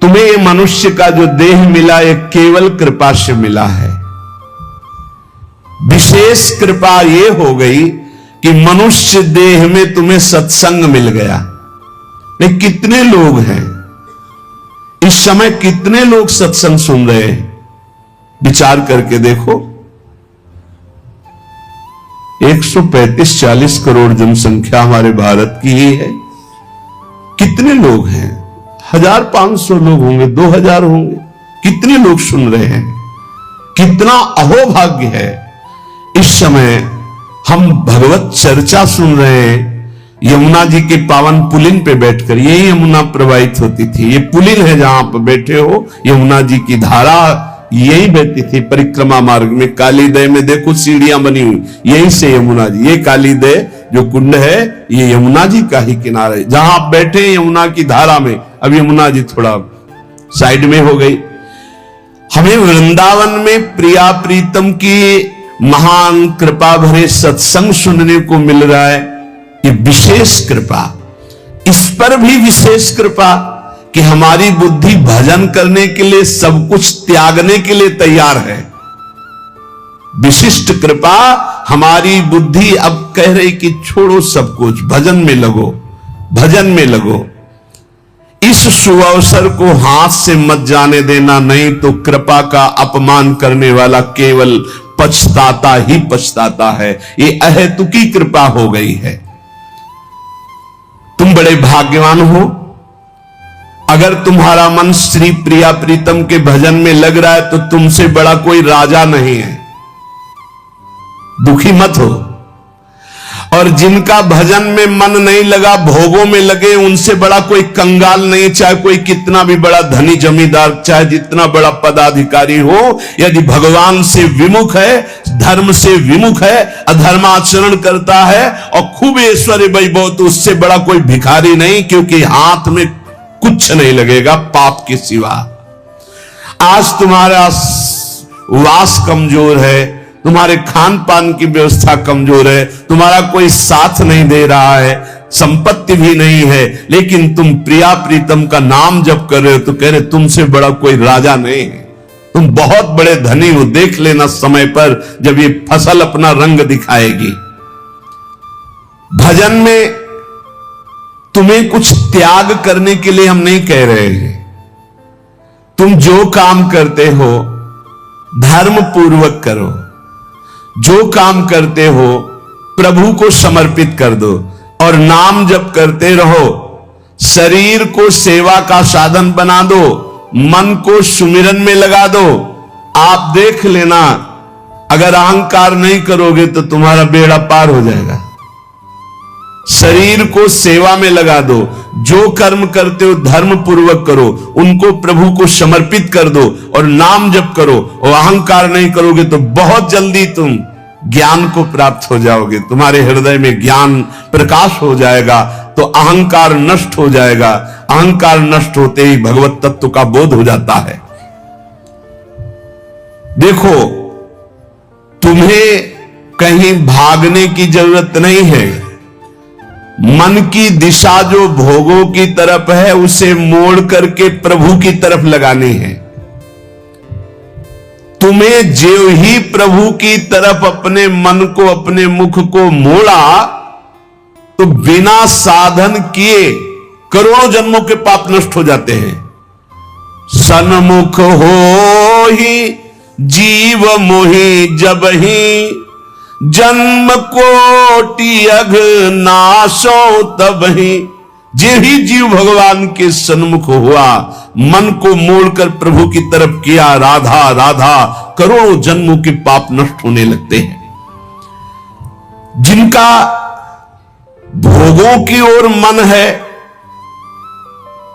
तुम्हें ये मनुष्य का जो देह मिला ये केवल कृपा से मिला है। विशेष कृपा ये हो गई कि मनुष्य देह में तुम्हें सत्संग मिल गया। लेकिन कितने लोग हैं इस समय, कितने लोग सत्संग सुन रहे हैं? विचार करके देखो। 135-40 करोड़ जनसंख्या हमारे भारत की ही है। कितने लोग हैं? 1500 लोग होंगे, 2000 होंगे। कितने लोग सुन रहे हैं? कितना अहोभाग्य है। इस समय हम भगवत चर्चा सुन रहे हैं यमुना जी के पावन पुलिन पे बैठकर। यही यमुना प्रवाहित होती थी। ये पुलिन है जहां आप बैठे हो, यमुना जी की धारा यही बहती थी परिक्रमा मार्ग में। कालीदय में देखो सीढ़ियां बनी हुई, यहीं से यमुना जी, ये कालीदय जो कुंड है ये यमुना जी का ही किनारा है। जहां आप बैठे यमुना की धारा में, अब यमुना जी थोड़ा साइड में हो गई। हमें वृंदावन में प्रिया प्रीतम की महान कृपा भरे सत्संग सुनने को मिल रहा है। ये विशेष कृपा। इस पर भी विशेष कृपा कि हमारी बुद्धि भजन करने के लिए सब कुछ त्यागने के लिए तैयार है। विशिष्ट कृपा। हमारी बुद्धि अब कह रही कि छोड़ो सब कुछ, भजन में लगो, भजन में लगो। इस सुअवसर को हाथ से मत जाने देना, नहीं तो कृपा का अपमान करने वाला केवल पछताता ही पछताता है। ये अहेतुकी कृपा हो गई है। तुम बड़े भाग्यवान हो अगर तुम्हारा मन श्री प्रिया प्रीतम के भजन में लग रहा है, तो तुमसे बड़ा कोई राजा नहीं है। दुखी मत हो। और जिनका भजन में मन नहीं लगा, भोगों में लगे, उनसे बड़ा कोई कंगाल नहीं। चाहे कोई कितना भी बड़ा धनी जमींदार, चाहे जितना बड़ा पदाधिकारी हो, यदि भगवान से विमुख है, धर्म से विमुख है, अधर्माचरण करता है और खूब ऐश्वर्य वैभव, तो उससे बड़ा कोई भिखारी नहीं। क्योंकि हाथ में कुछ नहीं लगेगा पाप के सिवा। आज तुम्हारा वास कमजोर है, तुम्हारे खान पान की व्यवस्था कमजोर है, तुम्हारा कोई साथ नहीं दे रहा है, संपत्ति भी नहीं है, लेकिन तुम प्रिया प्रीतम का नाम जप कर रहे हो, तो कह रहे तुमसे बड़ा कोई राजा नहीं है। तुम बहुत बड़े धनी हो। देख लेना समय पर जब ये फसल अपना रंग दिखाएगी। भजन में तुम्हें कुछ त्याग करने के लिए हम नहीं कह रहे हैं। तुम जो काम करते हो धर्म पूर्वक करो। जो काम करते हो प्रभु को समर्पित कर दो और नाम जप करते रहो। शरीर को सेवा का साधन बना दो, मन को सुमिरन में लगा दो। आप देख लेना, अगर अहंकार नहीं करोगे तो तुम्हारा बेड़ा पार हो जाएगा। शरीर को सेवा में लगा दो। जो कर्म करते हो धर्म पूर्वक करो, उनको प्रभु को समर्पित कर दो और नाम जप करो। और अहंकार नहीं करोगे तो बहुत जल्दी तुम ज्ञान को प्राप्त हो जाओगे। तुम्हारे हृदय में ज्ञान प्रकाश हो जाएगा, तो अहंकार नष्ट हो जाएगा। अहंकार नष्ट होते ही भगवत तत्व का बोध हो जाता है। देखो, तुम्हें कहीं भागने की जरूरत नहीं है। मन की दिशा जो भोगों की तरफ है, उसे मोड़ करके प्रभु की तरफ लगानी है। तुम्हें जो ही प्रभु की तरफ अपने मन को, अपने मुख को मोड़ा, तो बिना साधन किए करोड़ों जन्मों के पाप नष्ट हो जाते हैं। सन्मुख हो ही जीव मोहि जब ही, जन्म कोटि अघ नाशो तब ही। जे ही जीव भगवान के सन्मुख हुआ, मन को मोड़कर प्रभु की तरफ किया, राधा राधा, करोड़ों जन्मों के पाप नष्ट होने लगते हैं। जिनका भोगों की ओर मन है,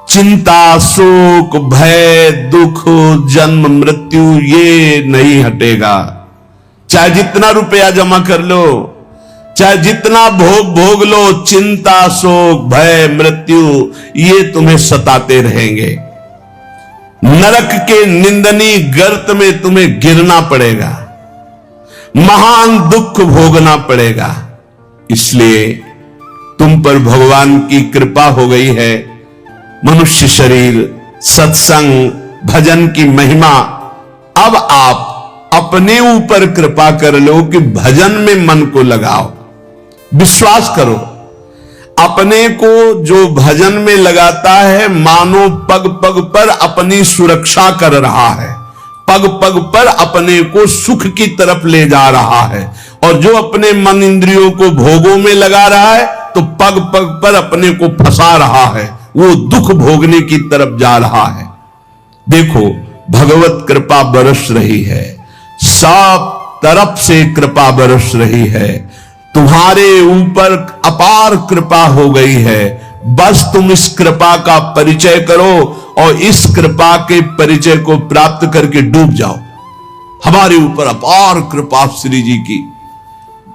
चिंता, शोक, भय, दुख, जन्म, मृत्यु ये नहीं हटेगा। चाहे जितना रुपया जमा कर लो, चाहे जितना भोग लो, चिंता, शोक, भय, मृत्यु ये तुम्हें सताते रहेंगे। नरक के निंदनीय गर्त में तुम्हें गिरना पड़ेगा, महान दुख भोगना पड़ेगा। इसलिए तुम पर भगवान की कृपा हो गई है। मनुष्य शरीर सत्संग भजन की महिमा। अब आप अपने ऊपर कृपा कर लो कि भजन में मन को लगाओ। विश्वास करो, अपने को जो भजन में लगाता है मानो पग पग पर अपनी सुरक्षा कर रहा है, पग पग पर अपने को सुख की तरफ ले जा रहा है। और जो अपने मन इंद्रियों को भोगों में लगा रहा है तो पग पग पर अपने को फंसा रहा है, वो दुख भोगने की तरफ जा रहा है। देखो, भगवत कृपा बरस रही है, सब तरफ से कृपा बरस रही है, तुम्हारे ऊपर अपार कृपा हो गई है। बस तुम इस कृपा का परिचय करो और इस कृपा के परिचय को प्राप्त करके डूब जाओ। हमारे ऊपर अपार कृपा श्री जी की।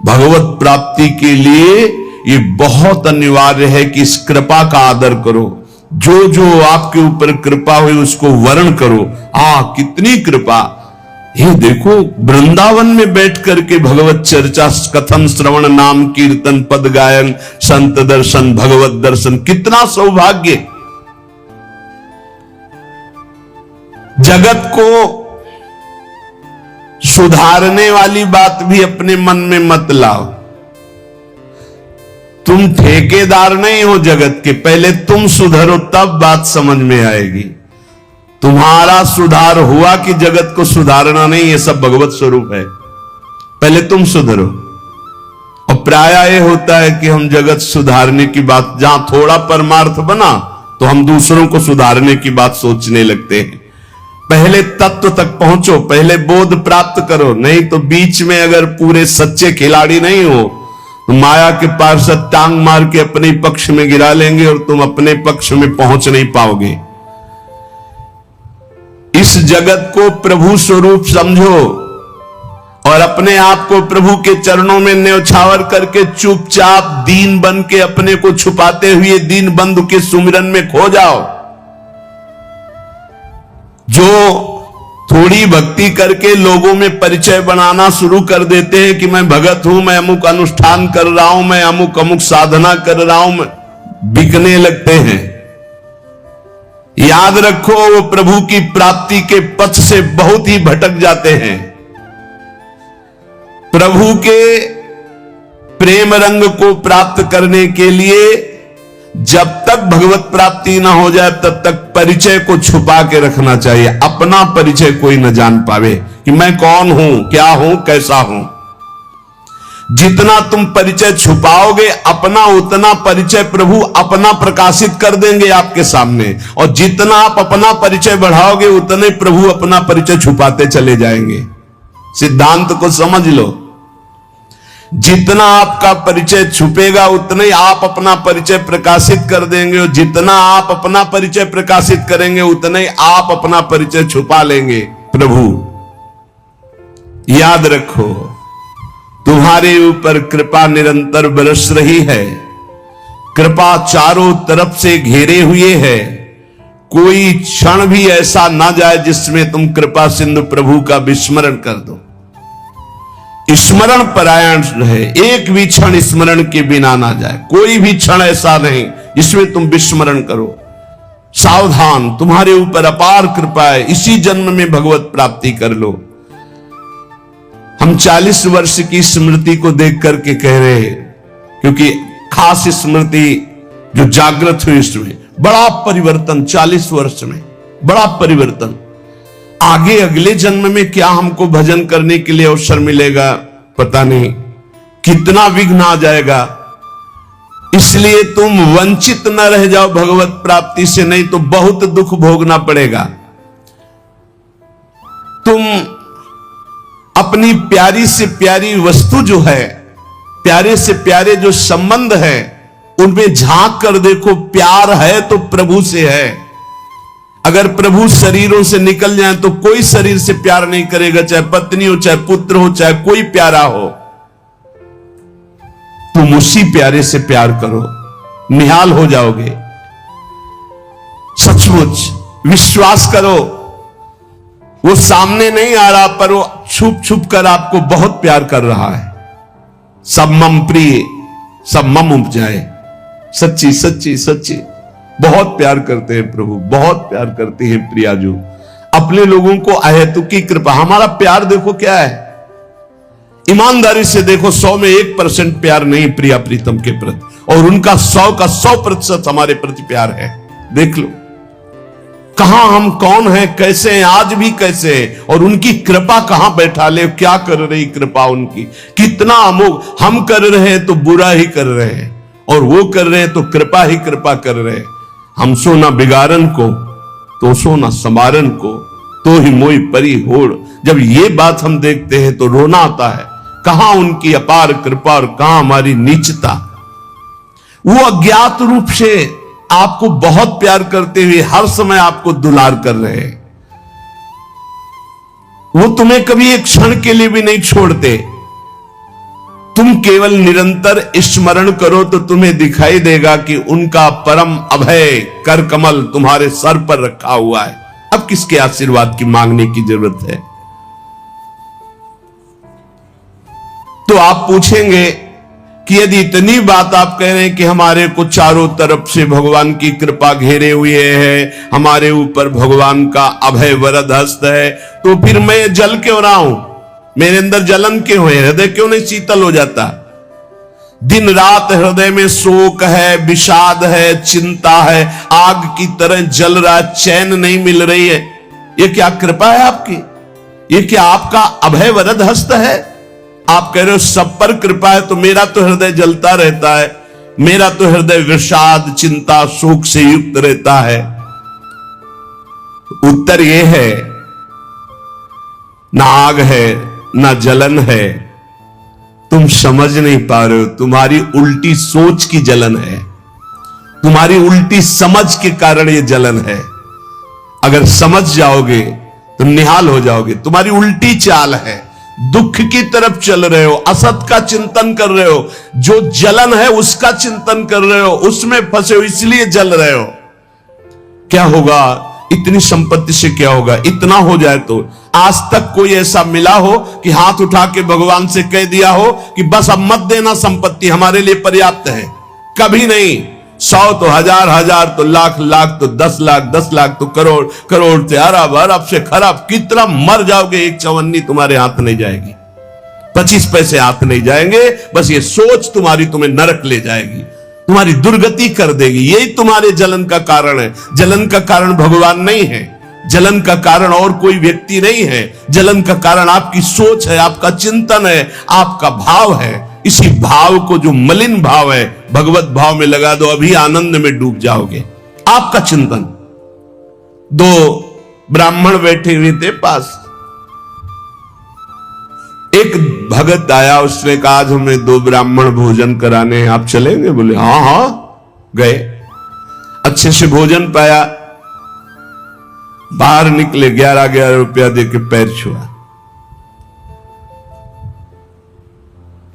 भगवत प्राप्ति के लिए ये बहुत अनिवार्य है कि इस कृपा का आदर करो। जो जो आपके ऊपर कृपा हुई उसको वर्ण करो। कितनी कृपा! ये देखो, वृंदावन में बैठ करके भगवत चर्चा, कथन, श्रवण, नाम कीर्तन, पद गायन, संत दर्शन, भगवत दर्शन, कितना सौभाग्य। जगत को सुधारने वाली बात भी अपने मन में मत लाओ। तुम ठेकेदार नहीं हो जगत के, पहले तुम सुधरो तब बात समझ में आएगी। तुम्हारा सुधार हुआ कि जगत को सुधारना नहीं, ये सब भगवत स्वरूप है। पहले तुम सुधरो। और प्राय यह होता है कि हम जगत सुधारने की बात, जहां थोड़ा परमार्थ बना तो हम दूसरों को सुधारने की बात सोचने लगते हैं। पहले तत्व तक पहुंचो, पहले बोध प्राप्त करो, नहीं तो बीच में अगर पूरे सच्चे खिलाड़ी नहीं हो तो माया के पार्षद टांग मार के अपने पक्ष में गिरा लेंगे और तुम अपने पक्ष में पहुंच नहीं पाओगे। इस जगत को प्रभु स्वरूप समझो और अपने आप को प्रभु के चरणों में न्यौछावर करके चुपचाप दीन बन के अपने को छुपाते हुए दीन बंधु के सुमिरन में खो जाओ। जो थोड़ी भक्ति करके लोगों में परिचय बनाना शुरू कर देते हैं कि मैं भगत हूं, मैं अमुक अनुष्ठान कर रहा हूं, मैं अमुक अमुक साधना कर रहा हूं, बिकने लगते हैं। याद रखो, वो प्रभु की प्राप्ति के पथ से बहुत ही भटक जाते हैं। प्रभु के प्रेम रंग को प्राप्त करने के लिए जब तक भगवत प्राप्ति ना हो जाए तब तक परिचय को छुपा के रखना चाहिए। अपना परिचय कोई न जान पावे कि मैं कौन हूं, क्या हूं, कैसा हूं। जितना तुम परिचय छुपाओगे अपना, उतना परिचय प्रभु अपना प्रकाशित कर देंगे आपके सामने। और जितना आप अपना परिचय बढ़ाओगे उतने प्रभु अपना परिचय छुपाते चले जाएंगे। सिद्धांत को समझ लो। जितना आपका परिचय छुपेगा उतना ही आप अपना परिचय प्रकाशित कर देंगे, और जितना आप अपना परिचय प्रकाशित करेंगे उतना ही आप अपना परिचय छुपा लेंगे। प्रभु याद रखो, तुम्हारे ऊपर कृपा निरंतर बरस रही है। कृपा चारों तरफ से घेरे हुए है। कोई क्षण भी ऐसा ना जाए जिसमें तुम कृपा सिंधु प्रभु का विस्मरण कर दो। स्मरण परायण रहे, एक भी क्षण स्मरण के बिना ना जाए। कोई भी क्षण ऐसा नहीं जिसमें तुम विस्मरण करो। सावधान, तुम्हारे ऊपर अपार कृपा है। इसी जन्म में भगवत प्राप्ति कर लो। हम 40 वर्ष की स्मृति को देख करके कह रहे हैं, क्योंकि खास स्मृति जो जागृत हुई इसमें बड़ा परिवर्तन, 40 वर्ष में बड़ा परिवर्तन। आगे अगले जन्म में क्या हमको भजन करने के लिए अवसर मिलेगा पता नहीं, कितना विघ्न आ जाएगा। इसलिए तुम वंचित न रह जाओ भगवत प्राप्ति से, नहीं तो बहुत दुख भोगना पड़ेगा। तुम अपनी प्यारी से प्यारी वस्तु जो है, प्यारे से प्यारे जो संबंध है, उनमें झांक कर देखो। प्यार है तो प्रभु से है। अगर प्रभु शरीरों से निकल जाए तो कोई शरीर से प्यार नहीं करेगा, चाहे पत्नी हो, चाहे पुत्र हो, चाहे कोई प्यारा हो। तुम उसी प्यारे से प्यार करो, निहाल हो जाओगे। सचमुच विश्वास करो, वो सामने नहीं आ रहा पर वो छुप छुप कर आपको बहुत प्यार कर रहा है। सब मम प्रिय, सब मम उपजाए। सच्ची सच्ची सच्ची बहुत प्यार करते हैं प्रभु, बहुत प्यार करते हैं प्रियाजू अपने लोगों को अहेतुकी कृपा। हमारा प्यार देखो क्या है, ईमानदारी से देखो 100 में 1% प्यार नहीं प्रिया प्रीतम के प्रति, और उनका 100 का 100% हमारे प्रति प्यार है। देख लो कहां हम कौन हैं, कैसे हैं, आज भी कैसे हैं, और उनकी कृपा कहां बैठा ले, क्या कर रही कृपा उनकी, कितना अमोघ। हम कर रहे हैं तो बुरा ही कर रहे हैं, और वो कर रहे हैं तो कृपा ही कृपा कर रहे हैं। हम सोना बिगाड़न को तो सोना समारन को, तो ही मोई परी होड़। जब ये बात हम देखते हैं तो रोना आता है, कहां उनकी अपार कृपा और कहां हमारी नीचता। वो अज्ञात रूप से आपको बहुत प्यार करते हुए हर समय आपको दुलार कर रहे हैं। वो तुम्हें कभी एक क्षण के लिए भी नहीं छोड़ते। तुम केवल निरंतर स्मरण करो तो तुम्हें दिखाई देगा कि उनका परम अभय कर कमल तुम्हारे सर पर रखा हुआ है। अब किसके आशीर्वाद की मांगने की जरूरत है? तो आप पूछेंगे कि यदि इतनी बात आप कह रहे हैं कि हमारे को चारों तरफ से भगवान की कृपा घेरे हुए है, हमारे ऊपर भगवान का अभय वरद हस्त है, तो फिर मैं जल क्यों रहा हूं, मेरे अंदर जलन क्यों है, हृदय क्यों नहीं शीतल हो जाता? दिन रात हृदय में शोक है, विषाद है, चिंता है, आग की तरह जल रहा, चैन नहीं मिल रही है। ये क्या कृपा है आपकी? ये क्या आपका अभय वरद हस्त है? आप कह रहे हो सब पर कृपा है, तो मेरा तो हृदय जलता रहता है, मेरा तो हृदय विषाद चिंता शोक से युक्त रहता है। उत्तर यह है, ना आग है ना जलन है, तुम समझ नहीं पा रहे हो। तुम्हारी उल्टी सोच की जलन है, तुम्हारी उल्टी समझ के कारण यह जलन है। अगर समझ जाओगे तो निहाल हो जाओगे। तुम्हारी उल्टी चाल है, दुख की तरफ चल रहे हो, असत का चिंतन कर रहे हो, जो जलन है उसका चिंतन कर रहे हो, उसमें फंसे हो, इसलिए जल रहे हो। क्या होगा इतनी संपत्ति से, क्या होगा इतना हो जाए तो? आज तक कोई ऐसा मिला हो कि हाथ उठा के भगवान से कह दिया हो कि बस अब मत देना, संपत्ति हमारे लिए पर्याप्त है? कभी नहीं। 100 तो हजार, हजार तो लाख, लाख तो 10 लाख, 10 लाख तो करोड़, करोड़ से अरब, अरब से खरब। कितना मर जाओगे, एक चवन्नी तुम्हारे हाथ नहीं जाएगी, 25 पैसे हाथ नहीं जाएंगे। बस ये सोच तुम्हारी तुम्हें नरक ले जाएगी, तुम्हारी दुर्गति कर देगी। यही तुम्हारे जलन का कारण है। जलन का कारण भगवान नहीं है, जलन का कारण और कोई व्यक्ति नहीं है। जलन का कारण आपकी सोच है, आपका चिंतन है, आपका भाव है। इसी भाव को, जो मलिन भाव है, भगवत भाव में लगा दो, अभी आनंद में डूब जाओगे। आपका चिंतन। 2 ब्राह्मण बैठे हुए थे पास, एक भगत आया, उसने कहा आज हमें 2 ब्राह्मण भोजन कराने हैं, आप चलेंगे? बोले हाँ हाँ। गए, अच्छे से भोजन पाया, बाहर निकले, 11 रुपया देके पैर छुआ।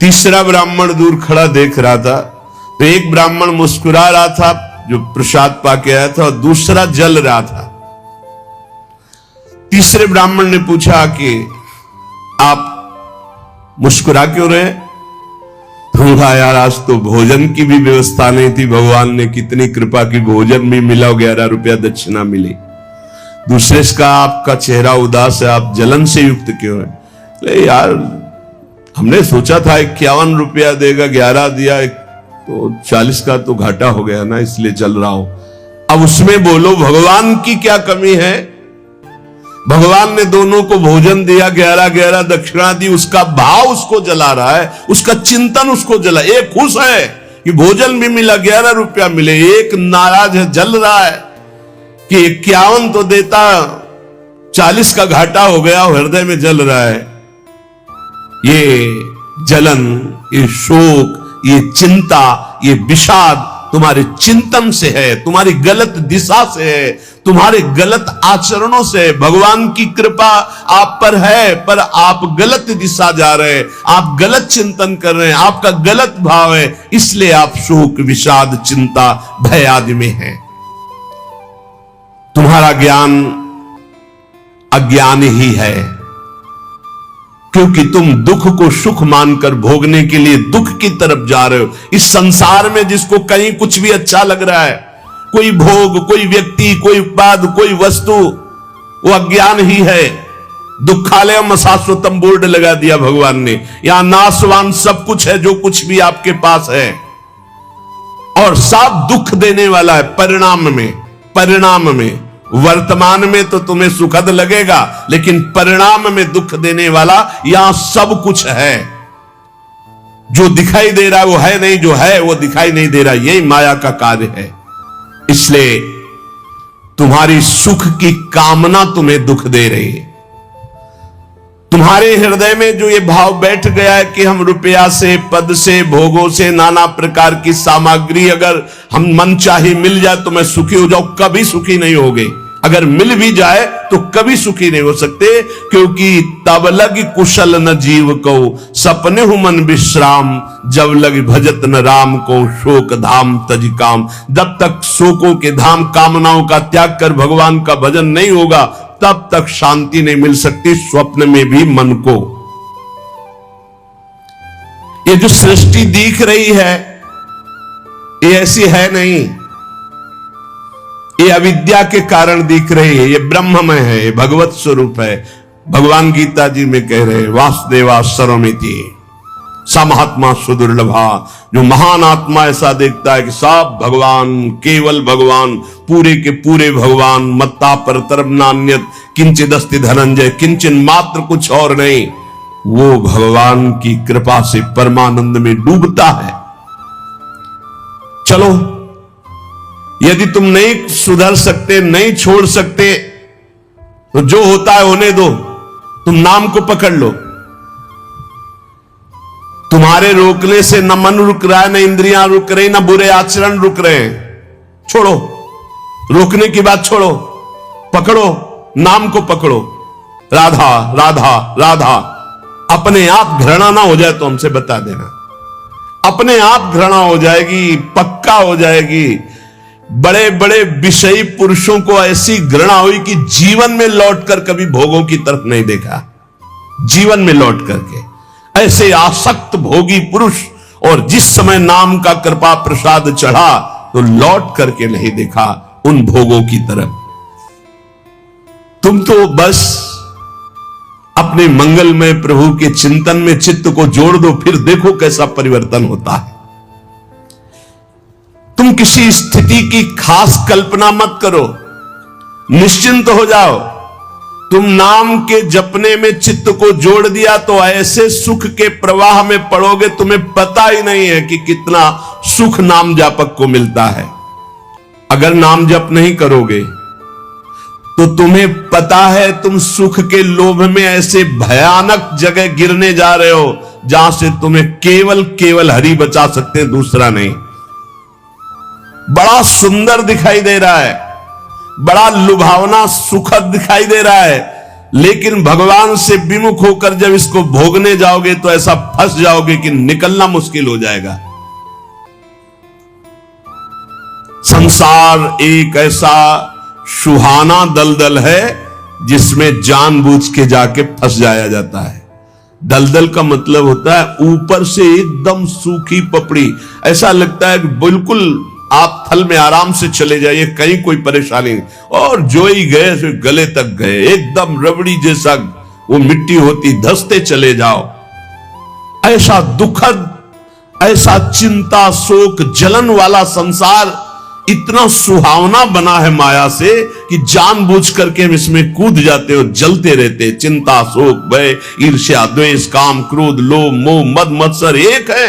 तीसरा ब्राह्मण दूर खड़ा देख रहा था, तो एक ब्राह्मण मुस्कुरा रहा था जो प्रसाद पाके आया था, और दूसरा जल रहा था। तीसरे ब्राह्मण ने पूछा कि आप मुस्कुरा क्यों रहे? तो कहा यार आज तो भोजन की भी व्यवस्था नहीं थी, भगवान ने कितनी कृपा की, भोजन भी मिला, 11 रुपया दक्षिणा मिली। दूसरे का आपका चेहरा उदास है, आप जलन से युक्त क्यों है? ले यार हमने सोचा था 51 रुपया देगा, 11 दिया, तो 40 का तो घाटा हो गया ना, इसलिए चल रहा हूं। अब उसमें बोलो भगवान की क्या कमी है? भगवान ने दोनों को भोजन दिया, 11 दक्षिणा दी, उसका भाव उसको जला रहा है, उसका चिंतन उसको जला। एक खुश है कि भोजन भी मिला, 11 रुपया मिले, एक नाराज है, जल रहा है कि 51 तो देता, 40 का घाटा हो गया, हृदय में जल रहा है। ये जलन, ये शोक, ये चिंता, ये विषाद तुम्हारे चिंतन से है, तुम्हारी गलत दिशा से है, तुम्हारे गलत आचरणों से। भगवान की कृपा आप पर है, पर आप गलत दिशा जा रहे हैं, आप गलत चिंतन कर रहे हैं, आपका गलत भाव है, इसलिए आप शोक विषाद चिंता भय आदि में हैं। तुम्हारा ज्ञान अज्ञान ही है, क्योंकि तुम दुख को सुख मानकर भोगने के लिए दुख की तरफ जा रहे हो। इस संसार में जिसको कहीं कुछ भी अच्छा लग रहा है, कोई भोग, कोई व्यक्ति, कोई उत्पाद, कोई वस्तु, वो अज्ञान ही है। दुखालयम शाश्वतम बोर्ड लगा दिया भगवान ने। यहां नाशवान सब कुछ है, जो कुछ भी आपके पास है, और सब दुख देने वाला है परिणाम में। वर्तमान में तो तुम्हें सुखद लगेगा, लेकिन परिणाम में दुख देने वाला यहां सब कुछ है। जो दिखाई दे रहा है वो है नहीं, जो है वो दिखाई नहीं दे रहा। यही माया का कार्य है। इसलिए तुम्हारी सुख की कामना तुम्हें दुख दे रही है। तुम्हारे हृदय में जो ये भाव बैठ गया है कि हम रुपया से, पद से, भोगों से, नाना प्रकार की सामग्री अगर हम मन चाहे मिल जाए तो मैं सुखी हो जाऊं, कभी सुखी नहीं होगे। अगर मिल भी जाए तो कभी सुखी नहीं हो सकते, क्योंकि तब लग कुशल न जीव को, सपने हु मन विश्राम, जब लग भजत न राम को, शोक धाम तज काम। जब तक शोकों के धाम, कामनाओं का त्याग कर भगवान का भजन नहीं होगा, तब तक शांति नहीं मिल सकती स्वप्न में भी मन को। ये जो सृष्टि दिख रही है ये ऐसी है नहीं, ये अविद्या के कारण दिख रही है। ये ब्रह्ममय है, ये भगवत स्वरूप है। भगवान गीता जी में कह रहे हैं वासुदेवा सर्वमिति समहात्मा सुदुर्लभा। जो महान आत्मा ऐसा देखता है कि सब भगवान, केवल भगवान, पूरे के पूरे भगवान, मत्ता पर तरब नान्यत किंचिदस्ति धनंजय, किंचन मात्र कुछ और नहीं, वो भगवान की कृपा से परमानंद में डूबता है। चलो, यदि तुम नहीं सुधर सकते, नहीं छोड़ सकते, तो जो होता है होने दो। तुम नाम को पकड़ लो। तुम्हारे रोकने से न मन रुक रहा है, न इंद्रियां रुक रही, न बुरे आचरण रुक रहे हैं। छोड़ो, रोकने की बात छोड़ो, पकड़ो, नाम को पकड़ो। राधा राधा राधा। अपने आप घृणा ना हो जाए तो हमसे बता देना। अपने आप घृणा हो जाएगी, पक्का हो जाएगी। बड़े बड़े विषयी पुरुषों को ऐसी घृणा हुई कि जीवन में लौटकर कभी भोगों की तरफ नहीं देखा। जीवन में लौट करके ऐसे आसक्त भोगी पुरुष, और जिस समय नाम का कृपा प्रसाद चढ़ा तो लौट करके नहीं देखा उन भोगों की तरफ। तुम तो बस अपने मंगलमय प्रभु के चिंतन में चित्त को जोड़ दो, फिर देखो कैसा परिवर्तन होता है। तुम किसी स्थिति की खास कल्पना मत करो, निश्चिंत हो जाओ। तुम नाम के जपने में चित्त को जोड़ दिया तो ऐसे सुख के प्रवाह में पड़ोगे, तुम्हें पता ही नहीं है कि कितना सुख नाम जापक को मिलता है। अगर नाम जप नहीं करोगे तो तुम्हें पता है तुम सुख के लोभ में ऐसे भयानक जगह गिरने जा रहे हो जहां से तुम्हें केवल केवल हरि बचा सकते हैं, दूसरा नहीं। बड़ा सुंदर दिखाई दे रहा है, बड़ा लुभावना सुखद दिखाई दे रहा है, लेकिन भगवान से विमुख होकर जब इसको भोगने जाओगे तो ऐसा फंस जाओगे कि निकलना मुश्किल हो जाएगा। संसार एक ऐसा सुहाना दलदल है जिसमें जानबूझ के जाके फंस जाया जाता है। दलदल का मतलब होता है ऊपर से एकदम सूखी पपड़ी, ऐसा लगता है कि बिल्कुल आप थल में आराम से चले जाइए, कहीं कोई परेशानी नहीं, और जो ही गए तो गले तक गए, एकदम रबड़ी जैसा वो मिट्टी होती, धंसते चले जाओ। ऐसा दुखद, ऐसा चिंता शोक जलन वाला संसार इतना सुहावना बना है माया से कि जानबूझ करके हम इसमें कूद जाते और जलते रहते। चिंता शोक भय ईर्ष्या द्वेष काम क्रोध लोभ मोह मद मत्सर एक है,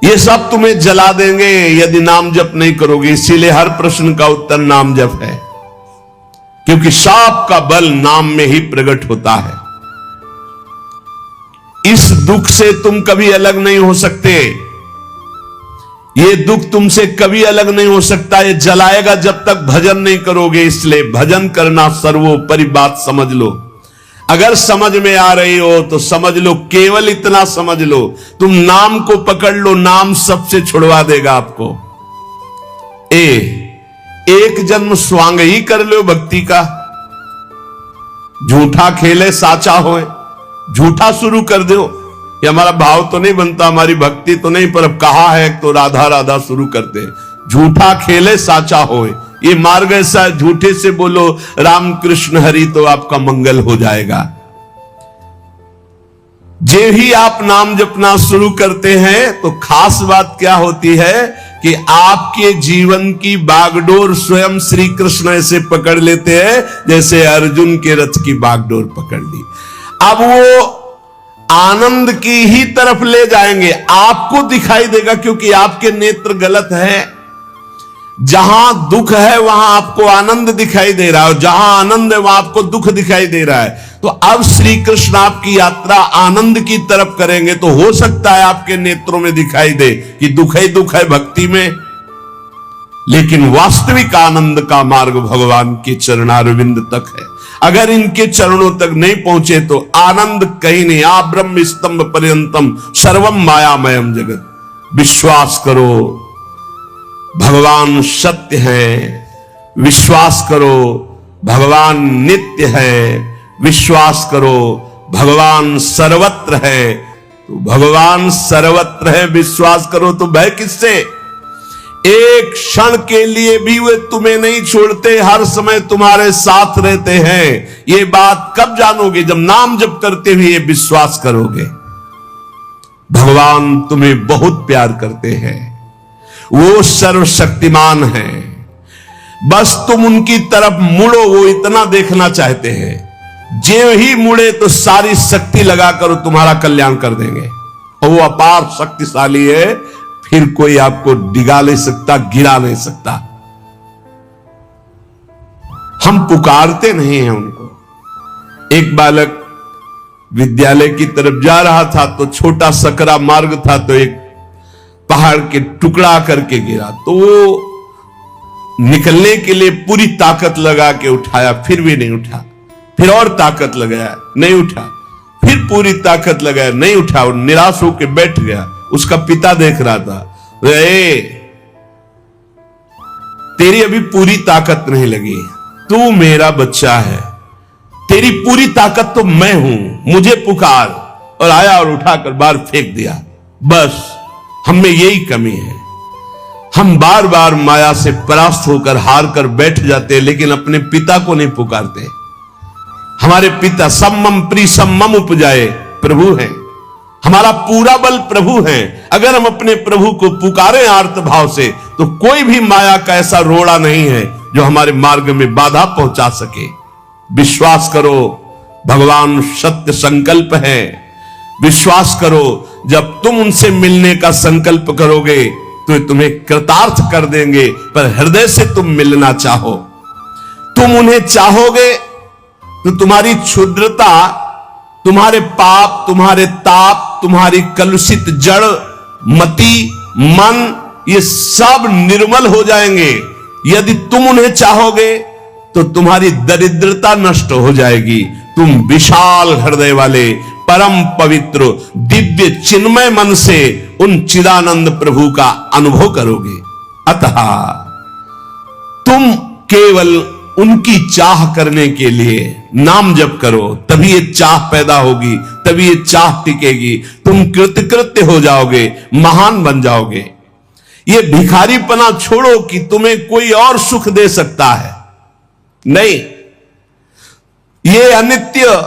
ये सब तुम्हें जला देंगे यदि नाम जप नहीं करोगे। इसीलिए हर प्रश्न का उत्तर नाम जप है, क्योंकि शाप का बल नाम में ही प्रकट होता है। इस दुख से तुम कभी अलग नहीं हो सकते, ये दुख तुमसे कभी अलग नहीं हो सकता, ये जलाएगा जब तक भजन नहीं करोगे। इसलिए भजन करना सर्वोपरि बात समझ लो। अगर समझ में आ रही हो तो समझ लो, केवल इतना समझ लो, तुम नाम को पकड़ लो, नाम सबसे छुड़वा देगा आपको। एक जन्म स्वांग ही कर लो भक्ति का, झूठा खेले साचा होए, झूठा शुरू कर दो, ये हमारा भाव तो नहीं बनता, हमारी भक्ति तो नहीं, पर अब कहा है तो राधा राधा शुरू करते हैं। झूठा खेले साचा होए, ये मार्ग ऐसा है, झूठे से बोलो राम कृष्ण हरि तो आपका मंगल हो जाएगा। जे ही आप नाम जपना शुरू करते हैं तो खास बात क्या होती है कि आपके जीवन की बागडोर स्वयं श्री कृष्ण ऐसे पकड़ लेते हैं जैसे अर्जुन के रथ की बागडोर पकड़ ली। अब वो आनंद की ही तरफ ले जाएंगे, आपको दिखाई देगा क्योंकि आपके नेत्र गलत है। जहां दुख है वहां आपको आनंद दिखाई दे रहा है और जहां आनंद है वहां आपको दुख दिखाई दे रहा है। तो अब श्री कृष्ण आपकी यात्रा आनंद की तरफ करेंगे तो हो सकता है आपके नेत्रों में दिखाई दे कि दुख ही दुख है भक्ति में, लेकिन वास्तविक आनंद का मार्ग भगवान के चरणारविंद तक है। अगर इनके चरणों तक नहीं पहुंचे तो आनंद कहीं नहीं। आ ब्रह्म स्तंभ पर्यंतम सर्वम मायामयम जगत। विश्वास करो भगवान सत्य है, विश्वास करो भगवान नित्य है, विश्वास करो भगवान सर्वत्र है। तो भगवान सर्वत्र है, विश्वास करो तो भय किससे? एक क्षण के लिए भी वे तुम्हें नहीं छोड़ते, हर समय तुम्हारे साथ रहते हैं। ये बात कब जानोगे? जब नाम जप करते हुए ये विश्वास करोगे। भगवान तुम्हें बहुत प्यार करते हैं, वो सर्वशक्तिमान है, बस तुम उनकी तरफ मुड़ो, वो इतना देखना चाहते हैं। जो ही मुड़े तो सारी शक्ति लगाकर तुम्हारा कल्याण कर देंगे और वो अपार शक्तिशाली है, फिर कोई आपको डिगा नहीं सकता, गिरा नहीं सकता। हम पुकारते नहीं हैं उनको। एक बालक विद्यालय की तरफ जा रहा था तो छोटा सकरा मार्ग था, तो एक पहाड़ के टुकड़ा करके गिरा, तो वो निकलने के लिए पूरी ताकत लगा के उठाया, फिर भी नहीं उठा। फिर और ताकत लगाया, नहीं उठा। फिर पूरी ताकत लगाया, नहीं उठा। और निराश होकर बैठ गया। उसका पिता देख रहा था, तेरी अभी पूरी ताकत नहीं लगी, तू मेरा बच्चा है, तेरी पूरी ताकत तो मैं हूं, मुझे पुकार। और आया और उठाकर बाहर फेंक दिया। बस हम में यही कमी है, हम बार बार माया से परास्त होकर हार कर बैठ जाते हैं, लेकिन अपने पिता को नहीं पुकारते। हमारे पिता सम्मम प्री सम्मम उपजाए प्रभु हैं, हमारा पूरा बल प्रभु हैं। अगर हम अपने प्रभु को पुकारें आर्त भाव से तो कोई भी माया का ऐसा रोड़ा नहीं है जो हमारे मार्ग में बाधा पहुंचा सके। विश्वास करो भगवान सत्य संकल्प है। विश्वास करो जब तुम उनसे मिलने का संकल्प करोगे तो तुम्हें कृतार्थ कर देंगे, पर हृदय से तुम मिलना चाहो। तुम उन्हें चाहोगे तो तुम्हारी क्षुद्रता, तुम्हारे पाप, तुम्हारे ताप, तुम्हारी कलुषित जड़ मति मन, ये सब निर्मल हो जाएंगे। यदि तुम उन्हें चाहोगे तो तुम्हारी दरिद्रता नष्ट हो जाएगी। तुम विशाल हृदय वाले परम पवित्र दिव्य चिन्मय मन से उन चिदानंद प्रभु का अनुभव करोगे। अतः तुम केवल उनकी चाह करने के लिए नाम जप करो, तभी ये चाह पैदा होगी, तभी ये चाह टिकेगी। तुम कृतकृत्य हो जाओगे, महान बन जाओगे। ये भिखारीपना छोड़ो कि तुम्हें कोई और सुख दे सकता है, नहीं। ये अनित्य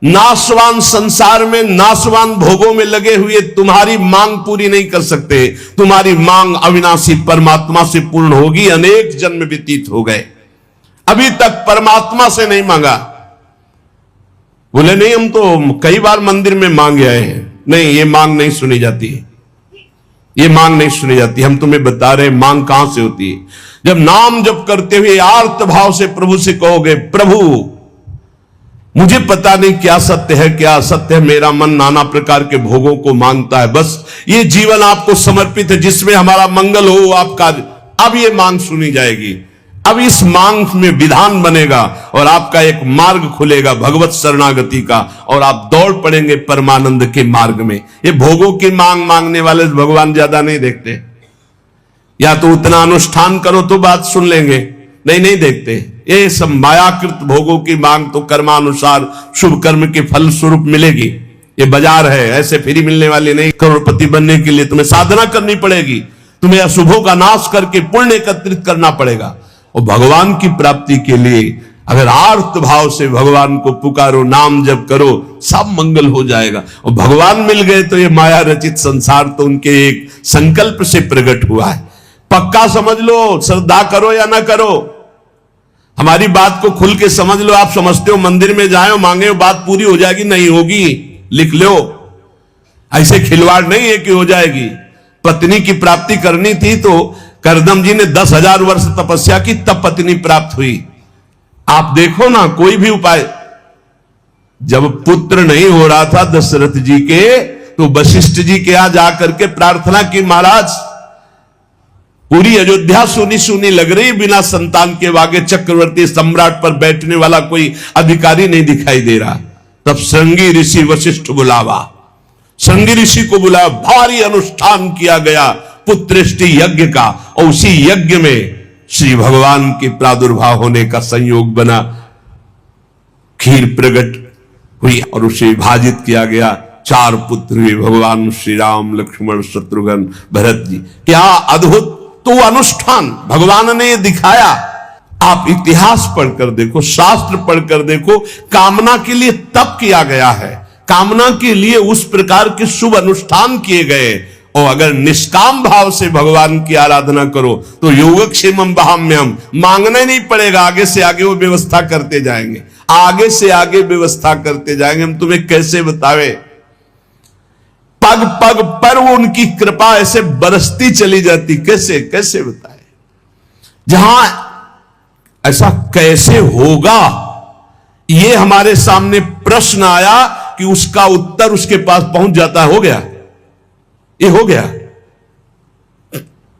नाशवान संसार में नाशवान भोगों में लगे हुए तुम्हारी मांग पूरी नहीं कर सकते। तुम्हारी मांग अविनाशी परमात्मा से पूर्ण होगी। अनेक जन्म व्यतीत हो गए, अभी तक परमात्मा से नहीं मांगा। बोले नहीं, हम तो कई बार मंदिर में मांग आए हैं। नहीं, ये मांग नहीं सुनी जाती, ये मांग नहीं सुनी जाती। हम तुम्हें बता रहे मांग कहां से होती है। जब नाम जप करते हुए आर्त भाव से प्रभु से कहोगे, प्रभु मुझे पता नहीं क्या सत्य है क्या असत्य है, मेरा मन नाना प्रकार के भोगों को मांगता है, बस ये जीवन आपको समर्पित है, जिसमें हमारा मंगल हो आपका। अब ये मांग सुनी जाएगी। अब इस मांग में विधान बनेगा और आपका एक मार्ग खुलेगा भगवत शरणागति का, और आप दौड़ पड़ेंगे परमानंद के मार्ग में। ये भोगों की मांग मांगने वाले भगवान ज्यादा नहीं देखते। या तो उतना अनुष्ठान करो तो बात सुन लेंगे, नहीं देखते। ये सब मायाकृत भोगों की मांग तो कर्मानुसार शुभ कर्म के फल स्वरूप मिलेगी, ये बाजार है, ऐसे फ्री मिलने वाले नहीं। करोड़पति बनने के लिए तुम्हें साधना करनी पड़ेगी, तुम्हें अशुभों का नाश करके पुण्य एकत्रित करना पड़ेगा। और भगवान की प्राप्ति के लिए अगर आर्त भाव से भगवान को पुकारो, नाम जप करो, सब मंगल हो जाएगा। और भगवान मिल गए तो ये माया रचित संसार तो उनके एक संकल्प से प्रकट हुआ है। पक्का समझ लो, श्रद्धा करो या ना करो, हमारी बात को खुल के समझ लो। आप समझते हो मंदिर में जाए मांगे बात पूरी हो जाएगी, नहीं होगी, लिख लो। ऐसे खिलवाड़ नहीं है कि हो जाएगी। पत्नी की प्राप्ति करनी थी तो करदम जी ने 10,000 वर्ष तपस्या की, तब पत्नी प्राप्त हुई। आप देखो ना, कोई भी उपाय। जब पुत्र नहीं हो रहा था दशरथ जी के, तो वशिष्ठ जी के यहां जाकर के प्रार्थना की, महाराज पूरी अयोध्या सुनी सुनी लग रही, बिना संतान के आगे चक्रवर्ती सम्राट पर बैठने वाला कोई अधिकारी नहीं दिखाई दे रहा। तब श्रृंगी ऋषि वशिष्ठ बुलावा, श्रृंगी ऋषि को बुलाया, भारी अनुष्ठान किया गया पुत्रेष्टि यज्ञ का। और उसी यज्ञ में श्री भगवान के प्रादुर्भाव होने का संयोग बना, खीर प्रकट हुई और उसे विभाजित किया गया। 4 पुत्र हुए, भगवान श्री राम, लक्ष्मण, शत्रुघ्न, भरत जी। क्या अद्भुत तो अनुष्ठान भगवान ने दिखाया। आप इतिहास पढ़कर देखो, शास्त्र पढ़कर देखो, कामना के लिए तप किया गया है, कामना के लिए उस प्रकार के शुभ अनुष्ठान किए गए। और अगर निष्काम भाव से भगवान की आराधना करो तो योगक्षेमम वहाम्यहम्, मांगना ही नहीं पड़ेगा, आगे से आगे वो व्यवस्था करते जाएंगे, आगे से आगे व्यवस्था करते जाएंगे। हम तुम्हें कैसे बतावे, पग पग पर वो उनकी कृपा ऐसे बरसती चली जाती, कैसे कैसे बताए। जहां ऐसा कैसे होगा, ये हमारे सामने प्रश्न आया कि उसका उत्तर उसके पास पहुंच जाता है। हो गया, ये हो गया।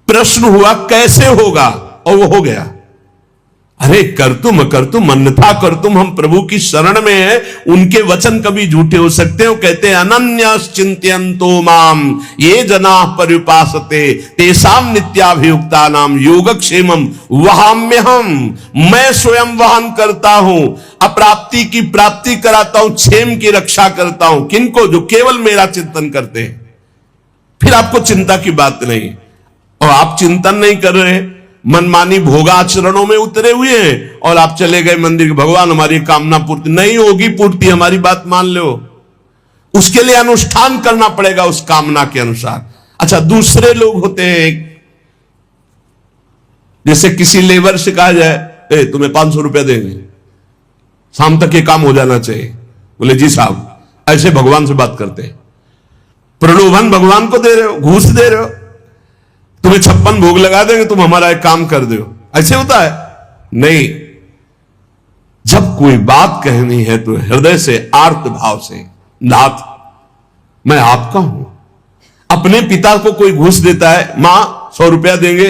प्रश्न हुआ कैसे होगा, और वो हो गया। अरे कर तुम अन्यथा कर तुम, हम प्रभु की शरण में है, उनके वचन कभी झूठे हो सकते हो। कहते हैं अनन्यश्चिन्तयन्तो माम ये जनाः पर्युपासते तेषां नित्याभियुक्ता नाम योगक्षेमम वहाम्यहम्, मैं स्वयं वहन करता हूं, अप्राप्ति की प्राप्ति कराता हूं, क्षेम की रक्षा करता हूं। किनको? जो केवल मेरा चिंतन करते हैं। फिर आपको चिंता की बात नहीं, और आप चिंतन नहीं कर रहे, मनमानी भोगाचरणों में उतरे हुए हैं, और आप चले गए मंदिर, भगवान हमारी कामना पूर्ति नहीं होगी, पूर्ति हमारी बात मान लो। उसके लिए अनुष्ठान करना पड़ेगा उस कामना के अनुसार। अच्छा, दूसरे लोग होते हैं, जैसे किसी लेबर से कहा जाए तुम्हें 500 रुपया देंगे, शाम तक ये काम हो जाना चाहिए। बोले जी साहब, ऐसे भगवान से बात करते हैं। प्रलोभन भगवान को दे रहे हो, घूस दे रहे हो। तुम्हें 56 भोग लगा देंगे, तुम हमारा एक काम कर दो, ऐसे होता है? नहीं। जब कोई बात कहनी है तो हृदय से, आर्त भाव से, नाथ मैं आपका हूं। अपने पिता को कोई घूस देता है, मां 100 रुपया देंगे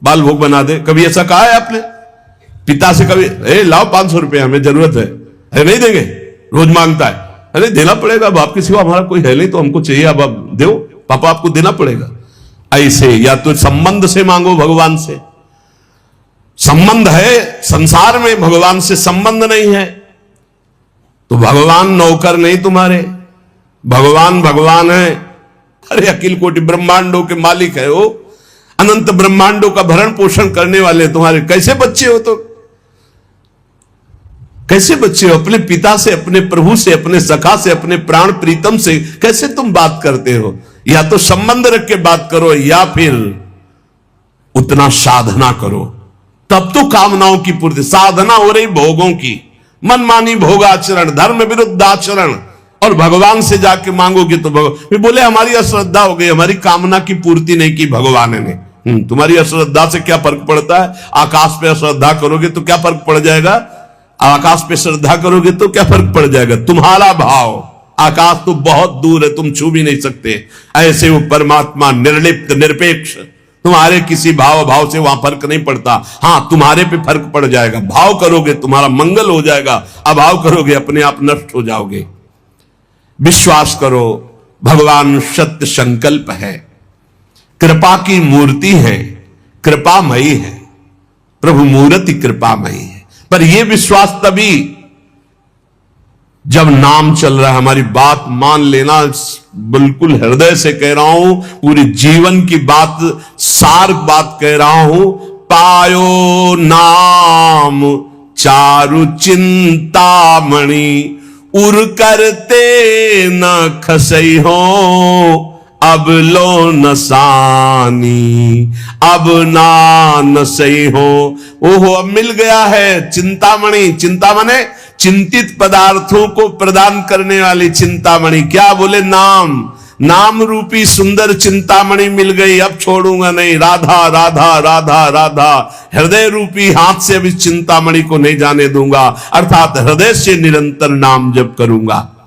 बाल भोग बना दे, कभी ऐसा कहा है आपने पिता से? कभी लाओ 500 रुपया, हमें जरूरत है। अरे नहीं देंगे, रोज मांगता है। अरे देना पड़ेगा, बाप के सिवा हमारा कोई है नहीं, तो हमको चाहिए, अब आप दो, पापा आपको देना पड़ेगा। ऐसे या तो संबंध से मांगो, भगवान से संबंध है, संसार में भगवान से संबंध नहीं है तो भगवान नौकर नहीं तुम्हारे, भगवान भगवान है। अरे अखिल कोटि ब्रह्मांडों के मालिक है वो, अनंत ब्रह्मांडों का भरण पोषण करने वाले तुम्हारे। कैसे बच्चे हो? तो कैसे बच्चे हो? अपने पिता से, अपने प्रभु से, अपने सखा से, अपने प्राण प्रीतम से कैसे तुम बात करते हो? या तो संबंध रख के बात करो, या फिर उतना साधना करो, तब तो कामनाओं की पूर्ति। साधना हो रही भोगों की, मनमानी भोगाचरण, धर्म विरुद्ध आचरण, और भगवान से जाके मांगोगे तो भगवान बोले हमारी अश्रद्धा हो गई, हमारी कामना की पूर्ति नहीं की भगवान ने। तुम्हारी अश्रद्धा से क्या फर्क पड़ता है? आकाश पे अश्रद्धा करोगे तो क्या फर्क पड़ जाएगा? आकाश पे श्रद्धा करोगे तो क्या फर्क पड़ जाएगा? तुम्हारा भाव, आकाश तो बहुत दूर है, तुम छू भी नहीं सकते। ऐसे वो परमात्मा निर्लिप्त, निरपेक्ष, तुम्हारे किसी भाव से वहां फर्क नहीं पड़ता। हां, तुम्हारे पे फर्क पड़ जाएगा। भाव करोगे तुम्हारा मंगल हो जाएगा, अभाव करोगे अपने आप नष्ट हो जाओगे। विश्वास करो, भगवान सत्य संकल्प है, कृपा की मूर्ति है, कृपामयी है, प्रभु मूर्ति कृपामयी है। पर यह विश्वास तभी जब नाम चल रहा है, हमारी बात मान लेना, बिल्कुल हृदय से कह रहा हूं, पूरे जीवन की बात, सार बात कह रहा हूं। पायो नाम चारु चिंतामणि, उर करते न खसई हो, अब लो नसानी, अब ना नसई हो। ओहो, अब मिल गया है चिंतामणि। चिंतामणि चिंतित पदार्थों को प्रदान करने वाली चिंतामणि। क्या बोले? नाम। नाम रूपी सुंदर चिंतामणि मिल गई, अब छोड़ूंगा नहीं। राधा राधा राधा राधा, हृदय रूपी हाथ से अब इस चिंतामणि को नहीं जाने दूंगा, अर्थात हृदय से निरंतर नाम जप करूंगा।